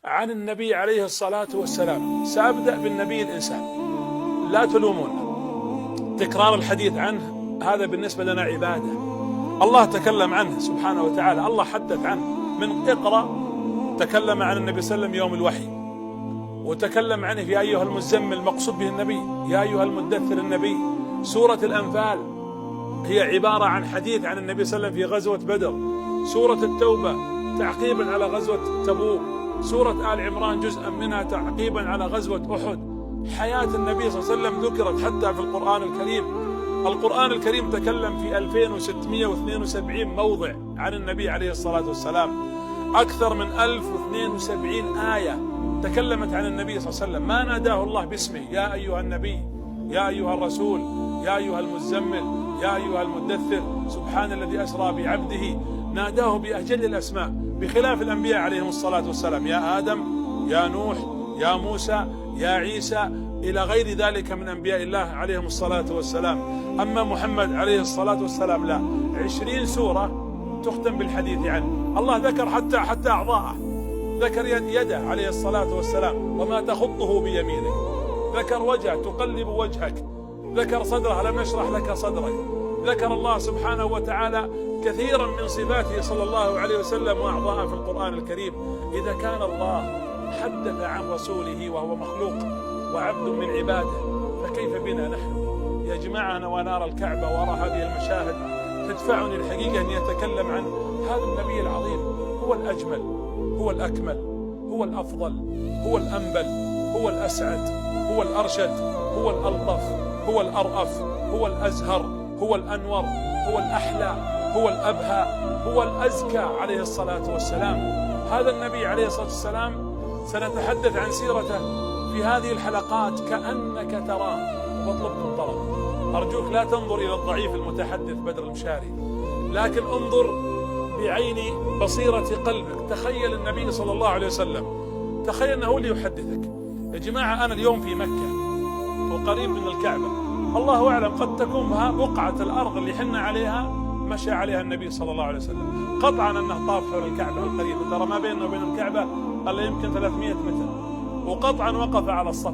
عن النبي عليه الصلاة والسلام. سأبدأ بالنبي الإنسان، لا تلومون، تكرار الحديث عنه هذا بالنسبة لنا عبادة. الله تكلم عنه سبحانه وتعالى، الله حدث عنه من اقرأ، تكلم عن النبي صلى الله عليه وسلم يوم الوحي، وتكلم عنه يا أيها المزمل، المقصود به النبي، يا أيها المدثر النبي. سورة الأنفال هي عبارة عن حديث عن النبي صلى الله عليه وسلم في غزوة بدر. سورة التوبة تعقيبا على غزوة تبوك. سورة آل عمران جزءا منها تعقيبا على غزوة أحد. حياة النبي صلى الله عليه وسلم ذكرت حتى في القرآن الكريم. القرآن الكريم تكلم في 2672 موضع عن النبي عليه الصلاة والسلام. أكثر من 1072 آية تكلمت عن النبي صلى الله عليه وسلم. ما ناداه الله باسمه، يا أيها النبي، يا أيها الرسول، يا أيها المزمل، يا أيها المدثر. سبحان الذي أسرى بعبده، ناداه بأجل الأسماء، بخلاف الأنبياء عليهم الصلاة والسلام، يا آدم، يا نوح، يا موسى، يا عيسى، إلى غير ذلك من أنبياء الله عليهم الصلاة والسلام. أما محمد عليه الصلاة والسلام لا، 20 سورة تختم بالحديث عنه. الله ذكر حتى أعضاءه، ذكر يده عليه الصلاة والسلام وما تخطه بيمينه، ذكر وجهه تقلب وجهك، ذكر صدره لم يشرح لك صدرك، ذكر الله سبحانه وتعالى كثيرا من صفاته صلى الله عليه وسلم وأعضاءه في القرآن الكريم. إذا كان الله حدث عن رسوله وهو مخلوق وعبد من عباده، فكيف بنا نحن يا جماعة؟ أنا وأنا أرى الكعبة وأرى هذه المشاهد تدفعني الحقيقة أن يتكلم عن هذا النبي العظيم. هو الأجمل، هو الأكمل، هو الأفضل، هو الأنبل، هو الأسعد، هو الأرشد، هو الألطف، هو الأرأف، هو الأزهر، هو الأنور، هو الأحلى، هو الأبهى، هو الأزكى عليه الصلاة والسلام. هذا النبي عليه الصلاة والسلام سنتحدث عن سيرته في هذه الحلقات كأنك تراه. واطلب من طلب، أرجوك لا تنظر إلى الضعيف المتحدث بدر المشاري، لكن انظر بعين بصيرة قلبك. تخيل النبي صلى الله عليه وسلم، تخيل أنه هو اللي يحدثك. يا جماعة أنا اليوم في مكة وقريب من الكعبة، الله أعلم قد تكون بقعة الأرض اللي حنا عليها مشى عليها النبي صلى الله عليه وسلم. قطعا أنه طاف حول الكعبة القريبة، ترى ما بيننا وبين الكعبة إلا يمكن 300 متر، وقطعا وقف على الصفا.